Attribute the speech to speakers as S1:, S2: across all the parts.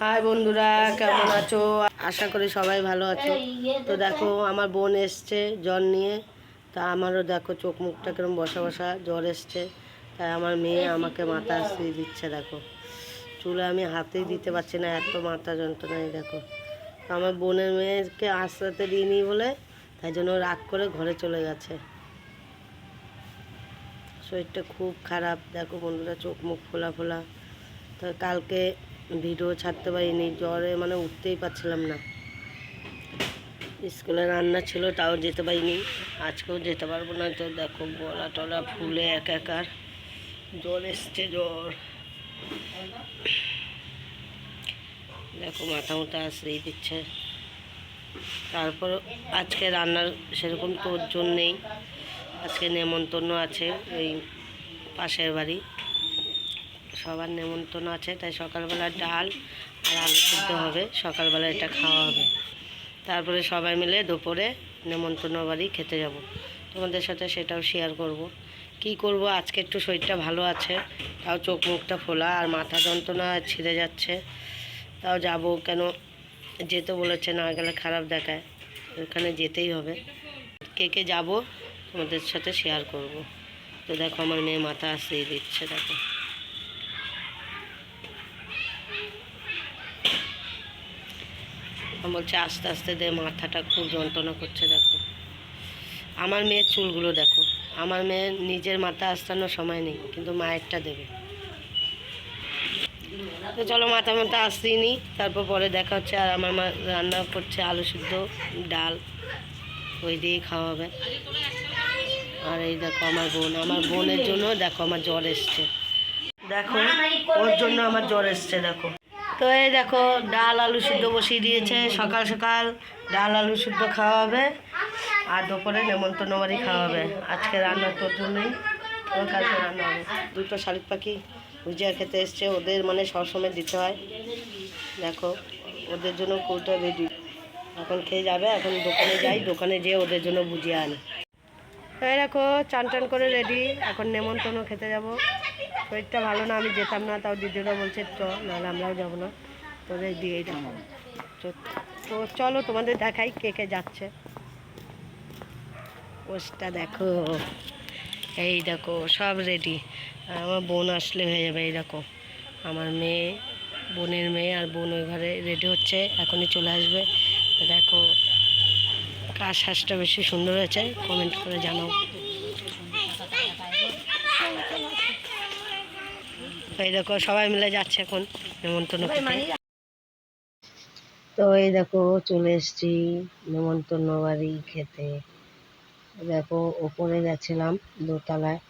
S1: High বন্ধুরা, কেমন আছো? আশা করি সবাই ভালো আছো। তো দেখো আমার বোন এসছে জ্বর নিয়ে। তা আমারও দেখো চোখ মুখটা কিরম বসা বসা, জ্বর এসছে। তাই আমার মেয়ে আমাকে মাথা আসতে দিচ্ছে। দেখো চুলে আমি হাতেই দিতে পারছি না, এত মাথা যন্ত্রণায়। দেখো তো আমার বোনের মেয়েকে আস্তে দিইনি বলে তাই জন্য রাগ করে ঘরে চলে গেছে। শরীরটা খুব খারাপ। দেখো বন্ধুরা চোখ মুখ ফোলা ফোলা। তো কালকে ভিডিও ছাড়তে পারিনি, জ্বরে মানে উঠতেই পারছিলাম না। স্কুলে রান্না ছিল তাও যেতে পারিনি, আজকেও যেতে পারবো না। তো দেখো গলা টলা ফুলে একাকার, জ্বর এসছে জ্বর। দেখো মাথা মুথা আসতেই দিচ্ছে। তারপর আজকে রান্নার সেরকম তোড়জোড় নেই। আজকে নেমন্তন্ন আছে, এই পাশের বাড়ি সবার নেমন্তন্ন আছে। তাই সকালবেলা ডাল আর আলু সিদ্ধ হবে, সকালবেলা এটা খাওয়া হবে। তারপরে সবাই মিলে দুপুরে নেমন্তন্ন বাড়ি খেতে যাব। তোমাদের সাথে সেটাও শেয়ার করব। কি করব, আজকে একটু শরীরটা ভালো আছে, তাও চোখ মুখটা ফোলা আর মাথা যন্ত্রণা ছিঁড়ে যাচ্ছে। তাও যাব, কেন যেতে বলেছে, না গেলে খারাপ দেখায়। ওখানে যেতেই হবে। কে কে যাব তোমাদের সাথে শেয়ার করব। তো দেখো আমার মেয়ে মাথা আসতেই দিচ্ছে। দেখো বলছে আস্তে আস্তে দে, মাথাটা খুব যন্ত্রণা করছে। দেখো আমার মেয়ের চুলগুলো দেখো। আমার মেয়ের নিজের মাথা আস্তানোর সময় নেই, কিন্তু মায়েরটা দেবে। তো চলো মাথা মাথা আসতেই নি, তারপর পরে দেখা হচ্ছে। আর আমার মা রান্না করছে আলু সিদ্ধ ডাল, ওই দিয়েই খাওয়া হবে। আর এই দেখো আমার বোন, আমার বোনের জন্য দেখো আমার জ্বর এসছে। দেখো ওর জন্য আমার জ্বর এসছে। দেখো তো এই দেখো ডাল আলু সিদ্ধ বসিয়ে দিয়েছে। সকাল সকাল ডাল আলু সিদ্ধ খাওয়া হবে, আর দুপুরে নেমন্তন্ন বাড়ি খাওয়া হবে। আজকে রান্না তোর জন্যই, ওর কালকে রান্না হবে। দুটো শালিক পাখি ভুজিয়া খেতে এসছে, ওদের মানে সবসময় দিতে হয়। দেখো ওদের জন্য কৌটা রেডি, এখন খেয়ে যাবে। এখন দোকানে যাই, দোকানে যেয়ে ওদের জন্য ভুজিয়া আনি। এই দেখো চান টান করে রেডি, এখন নেমন্তন্ন খেতে যাব। শরীরটা ভালো না, আমি যেতাম না, তাও দিদিরা বলছে চ, নাহলে আমরাও যাবো না, তোদের দিয়েই যাবো। তো চলো তোমাদের দেখাই কে কে যাচ্ছে। পোস্টটা দেখো, এই দেখো সব রেডি। আমার বোন আসলে হয়ে যাবে। এই দেখো আমার মেয়ে, বোনের মেয়ে, আর বোন ওই ঘরে রেডি হচ্ছে, এখনই চলে আসবে। দেখো কার শ্বাসটা বেশি সুন্দর হয়েছে কমেন্ট করে জানাও। এই দেখো সবাই মিলে যাচ্ছে এখন নেমন্তন্ন খেতে। তো এই দেখো চলে এসেছি নেমন্তন্ন বাড়ি খেতে। দেখো ওপরে গেছিলাম দোতলায়,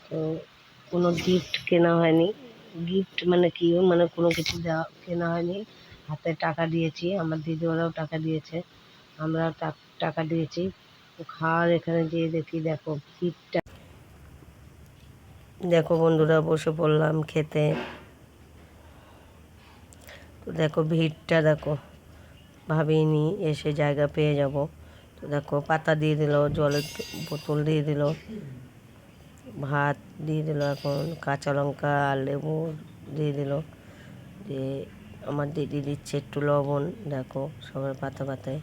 S1: তো কোনো গিফট কেনা হয়নি। গিফট মানে কি, মানে কোনো কিছু দেওয়া কেনা হয়নি। হাতে টাকা দিয়েছি, আমার দিদি ওরাও টাকা দিয়েছে, আমরাও টাকা দিয়েছি। তো খাওয়ার এখানে যেয়ে দেখি, দেখো ভিড়টা দেখো বন্ধুরা, বসে পড়লাম খেতে। তো দেখো ভিড়টা দেখো, ভাবিনি এসে জায়গা পেয়ে যাব। তো দেখো পাতা দিয়ে দিল, জলের বোতল দিয়ে দিল, ভাত দিয়ে দিল, এখন কাঁচা লঙ্কা আর লেবু দিয়ে দিল। যে আমার দিদি দিচ্ছে একটু লবণ। দেখো সবার পাতা পাতায়।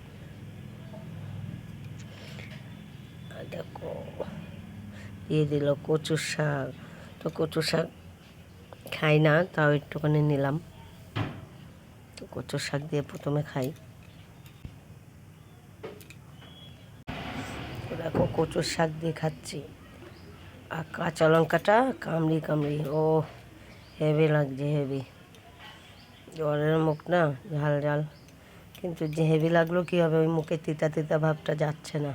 S1: আর দেখো দিয়ে দিল কচুর শাক। তো কচুর শাক খাই না, তাও একটুখানি নিলাম। তো কচুর শাক দিয়ে প্রথমে খাই। তো দেখো কচুর শাক দিয়ে খাচ্ছি, আর কাঁচা লঙ্কাটা কামড়ি কামড়ি, ও হেভি লাগছে, হেভি। জ্বরের মুখ না, ঝাল ঝাল, কিন্তু যে হেভি লাগলো কী হবে, ওই মুখে তিতা তিতা ভাবটা যাচ্ছে না।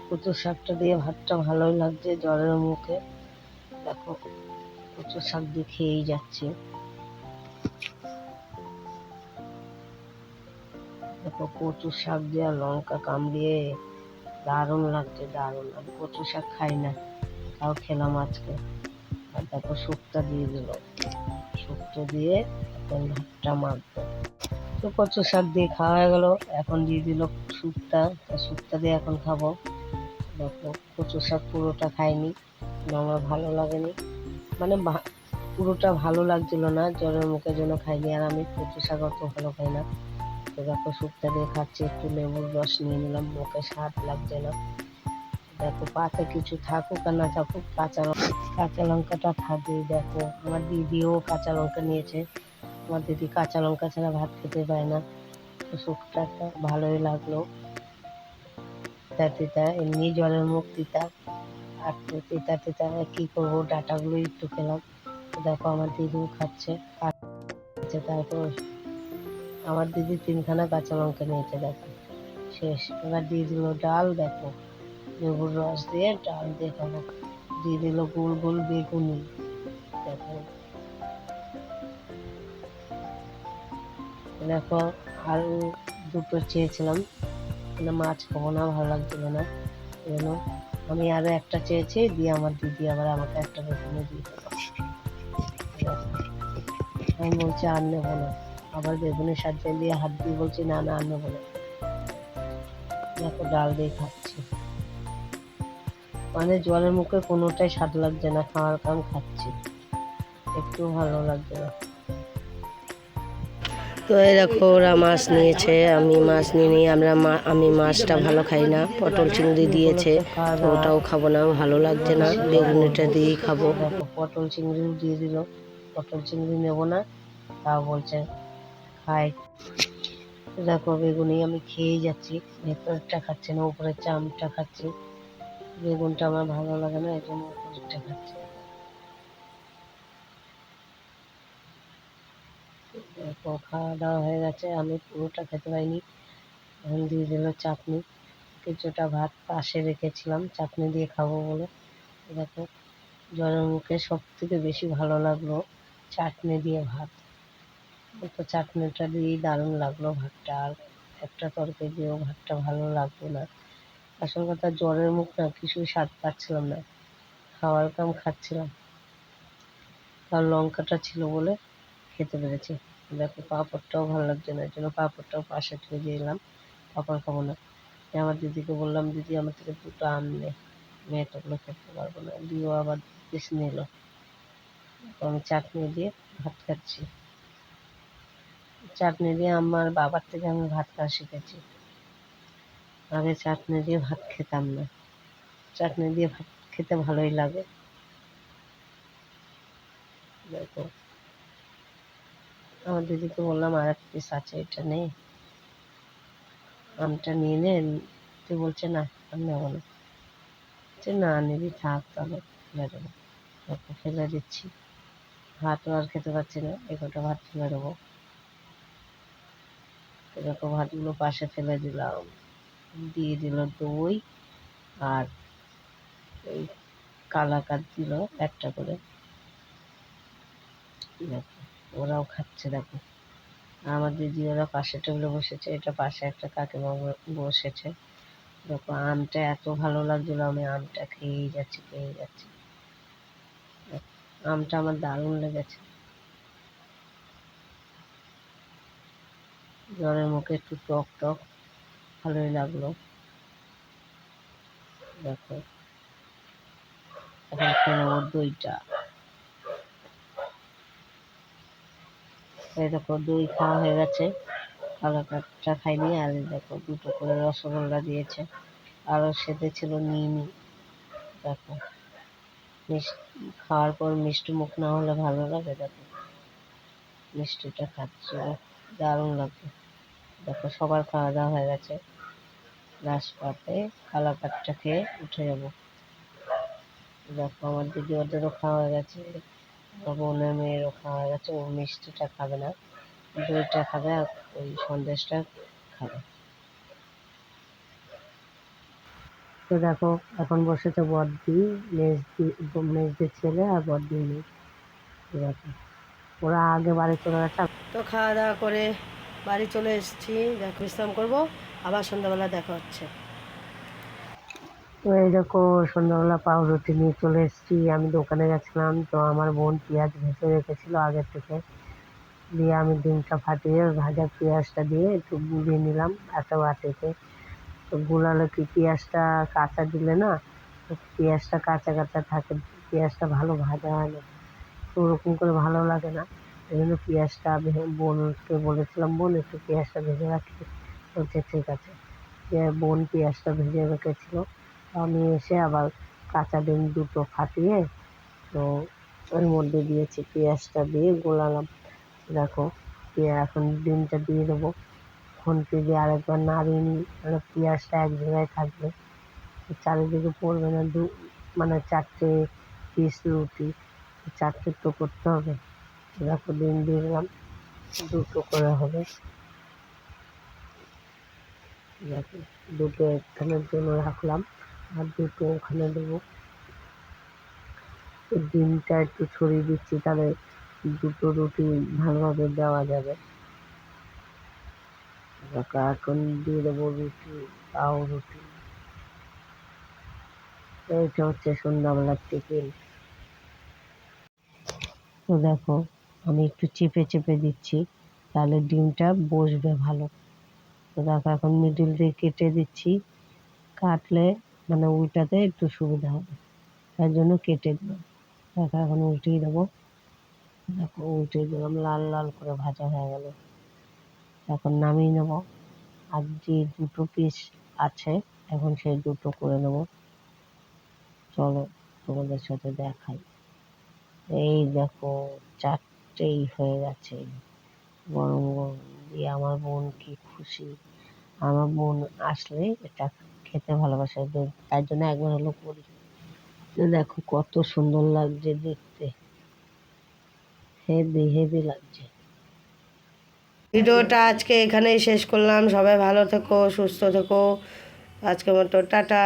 S1: কচুর শাকটা দিয়ে ভাতটা ভালোই লাগছে জ্বরের মুখে। দেখো কচুর শাক দিয়ে খেয়েই যাচ্ছি। দেখো কচুর শাক দিয়ে লঙ্কা কামড়িয়ে দারুণ লাগছে, দারুণ। আমি কচু শাক খাই না, তাও খেলাম আজকে। আর দেখো শুক্তা দিয়ে দিল, শুক্তো দিয়ে এখন ভাতটা মাখবো। তো কচু শাক দিয়ে খাওয়া হয়ে গেলো, এখন দিয়ে দিল শুক্তা। শুক্তা দিয়ে এখন খাবো। দেখো কচু শাক পুরোটা খাইনি, আমার ভালো লাগেনি, মানে পুরোটা ভালো লাগছিল না, জ্বরের মুখের জন্য খাইনি। আর আমি কচু শাক অত ভালো খাই না। তো দেখো শুক্তা দিয়ে খাচ্ছি, একটু লেবুর রস নিয়ে নিলাম, মুখে স্বাদ লাগছে না। দেখো পাতে কিছু থাকুক আর না থাকুক, কাঁচা লঙ্কাটা থাকবেই। দেখো আমার দিদিও কাঁচা লঙ্কা নিয়েছে, আমার দিদি কাঁচা লঙ্কা ছাড়া ভাত খেতে পায় না। তো শুক্তাটা ভালোই লাগলো, তিতা তিতা, এমনি জ্বরের মুখ তিতা, আর তো তিতা তিতা কী করবো, ডাঁটাগুলো একটু খেলাম। তো দেখো আমার দিদিও খাচ্ছে। তারপর আমার দিদি 3খানা কাঁচা লঙ্কা নিয়েছে, দেখো শেষ। এবার দিয়ে দিল ডাল, দেখো লেবুর রস দিয়ে ডাল দিয়ে খাবো। দিয়ে দিল গোল গোল বেগুনি, দেখো। দেখো আরও দুটো চেয়েছিলাম, মানে মাছ খাবো না, ভালো লাগছিল না, যেন আমি আরও একটা চেয়েছি, দিয়ে আমার দিদি আবার আমাকে একটা বেগুনি দিয়ে দিল। আমি বলছি আর নেবো না, আবার বেগুনি সাজিয়ে দিয়ে হাত দিয়ে বলছি না না আর নেবো না। দেখো ডাল দিয়ে খাচ্ছি, মানে জলের মুখে কোনোটাই স্বাদ লাগছে না, খাওয়ার কাম খাচ্ছি, একটু ভালো লাগছে না। তো এই দেখো ওরা মাছ নিয়েছে, আমি মাছ নিয়ে নিই। আমি মাছটা ভালো খাই না, পটল চিংড়ি দিয়েছে, তো ওটাও খাবো না, ভালো লাগছে না, বেগুনিটা দিয়েই খাবো। দেখো পটল চিংড়িও দিয়ে দিল, পটল চিংড়ি নেবো না, তাও বলছে খাই। দেখো বেগুনি আমি খেয়েই যাচ্ছি, ভেতরটা খাচ্ছি না, উপরের চামটা খাচ্ছি। বেগুনটা আমার ভালো লাগে না, এই জন্য উপরেরটা খাচ্ছি। দেখো খাওয়া দাওয়া হয়ে গেছে, আমি পুরোটা খেতে পারিনি। এখন দিয়ে দিল চাটনি, কিছুটা ভাত পাশে রেখেছিলাম চাটনি দিয়ে খাবো বলে। দেখো জ্বরের মুখে সব থেকে বেশি ভালো লাগলো চাটনি দিয়ে ভাত। তো চাটনিটা দিয়েই দারুণ লাগলো ভাতটা, আর একটা তরকারি দিয়েও ভাতটা ভালো লাগতো না। আসল কথা জ্বরের মুখ না, কিছুই স্বাদ পাচ্ছিলাম না, খাওয়ার কাম খাচ্ছিলাম, আর লঙ্কাটা ছিল বলে খেতে পেরেছি। দেখো পাঁপড়টাও ভালো লাগছে না, এর জন্য পাঁপড়টাও পাশে তুলে দিয়ে এলাম, পাঁপড় খাবো না। আমার দিদিকে বললাম দিদি আমার থেকে দুটো আম নে, মেয়েটাগুলো খেতে পারবো না, দিয়েও আবার পিস নিল। আমি চাটনি দিয়ে ভাত খাচ্ছি, চাটনি দিয়ে আমার বাবার থেকে আমি ভাত খাওয়া শিখেছি। আগে চাটনি দিয়ে ভাত খেতাম না, চাটনি দিয়ে ভাত খেতে ভালোই লাগে। দেখো আমার দিদিকে বললাম আর এক পিস আছে, এটা নেই, আমটা নিয়ে নেন। তুই বলছে না আমি নেবো না, বলছে না নিবি থাক, তাহলে ফেলে দেবো। দেখো ফেলে দিচ্ছি, ভাতও আর খেতে পারছি না, এগোটা ভাত ফেলে দেবো। দেখো ভাতগুলো পাশে ফেলে দিলাম, দিয়ে দিল দই, আর ওই কালাকাঁদ দিল একটা করে। দেখো ওরাও খাচ্ছে, দেখো আমার দিদি ওরা পাশে টেবিলে বসেছে, এটা পাশে একটা কাকিমা বসেছে। দেখো আমটা এত ভালো লাগছিল, আমি আমটা খেয়েই যাচ্ছি খেয়েই যাচ্ছি। আমটা আমার দারুণ লেগেছে, জ্বরের মুখে একটু টক টক, ভালোই লাগলো। দেখো এখন খেয়ে নেবো দইটা। এই দেখো দই খাওয়া হয়ে গেছে, কালাকাঁদটা খাইনি। আর এই দেখো দুটো করে রসগোল্লা দিয়েছে, আরও সেতে ছিল নিইনি। দেখো খাওয়ার পর মিষ্টি মুখ না হলে ভালো লাগে। দেখো মিষ্টিটা খাচ্ছি, দারুণ লাগছে। দেখো সবার খাওয়া দাওয়া হয়ে গেছে, লাস্ট পাতে কালাকাঁদটা খেয়ে উঠে যাবো। দেখো আমার দিদি ওদেরও খাওয়া হয়ে গেছে, আমার বোনের মেয়েরও খাওয়া হয়ে গেছে, ও মিষ্টিটা খাবে না, দইটা খাবে আর ওই সন্দেশটা খাবে। তো দেখো এখন বসেছে বড়দি, মেজদির ছেলে আর বড়দির মেয়ে। দেখো ওরা আগে বাড়ি চলে গেছে। তো খাওয়া দাওয়া করে বাড়ি চলে এসেছি, দেখো বিশ্রাম করবো, আবার সন্ধ্যাবেলা দেখা হচ্ছে। তো এই দেখো সন্ধ্যাবেলা পাউরুটি নিয়ে চলে এসেছি, আমি দোকানে গেছিলাম, তো আমার বোন পেঁয়াজ ভেজে রেখেছিলো আগের থেকে, দিয়ে আমি ডিমটা ফাটিয়ে ভাজা পেঁয়াজটা দিয়ে একটু গুলিয়ে নিলাম একটা বাটিতে। তো গুলালে কি পেঁয়াজটা কাঁচা দিলে না, তো পেঁয়াজটা কাঁচা কাঁচা থাকে, পেঁয়াজটা ভালো ভাজা হয় না, ওরকম করে ভালো লাগে না। এই জন্য পেঁয়াজটা বোনকে বলেছিলাম, বোন একটু পেঁয়াজটা ভেজে রাখি, বলছে ঠিক আছে। বোন পেঁয়াজটা ভেজে রেখেছিল, আমি এসে আবার কাঁচা ডিম দুটো ফাটিয়ে তো ওর মধ্যে দিয়েছি, পেঁয়াজটা দিয়ে গোলালাম। দেখো এখন ডিমটা দিয়ে দেবো, খুন্তি দিয়ে আরেকবার নাড়িয়ে নিই, মানে পেঁয়াজটা এক জায়গায় থাকবে, চারিদিকে পড়বে না। মানে 4টে পিস রুটি, 4টে তো করতে হবে। দেখো ডিম দিয়ে দিলাম, 2টো করে হবে। দেখো 2টো এখানের জন্য রাখলাম, আর 2টো ওখানে দেবো। ডিমটা একটু ছড়িয়ে দিচ্ছি, তাহলে 2টো রুটি ভালোভাবে দেওয়া যাবে। দেখো এখন দিয়ে দেবো রুটি, রুটি। এইটা হচ্ছে সন্ধ্যাবেলার টিফিন। তো দেখো আমি একটু চেপে চেপে দিচ্ছি, তাহলে ডিমটা বসবে ভালো। তো দেখো এখন মিডিল দিয়ে কেটে দিচ্ছি, কাটলে মানে উল্টাতে একটু সুবিধা হবে, তার জন্য কেটে দিলাম। দেখো এখন উল্টিয়ে দেবো। দেখো উল্টিয়ে দিলাম, লাল লাল করে ভাজা হয়ে গেল। এখন নামিয়ে নেব। আর যে 2টো পিস আছে এখন সেই 2টো করে নেব। চলো তোমাদের সাথে দেখাই। এই দেখো 4টেই হয়ে গেছে, গরম গরম। দিয়ে আমার বোন কি খুশি, আমার বোন আসলে এটা খেতে ভালোবাসে, তার জন্য একবার হলো করি। দেখো কত সুন্দর লাগছে দেখতে, হেভি হেভি লাগছে। ভিডিওটা আজকে এখানেই শেষ করলাম। সবাই ভালো থেকো, সুস্থ থেকো। আজকের মতো টাটা।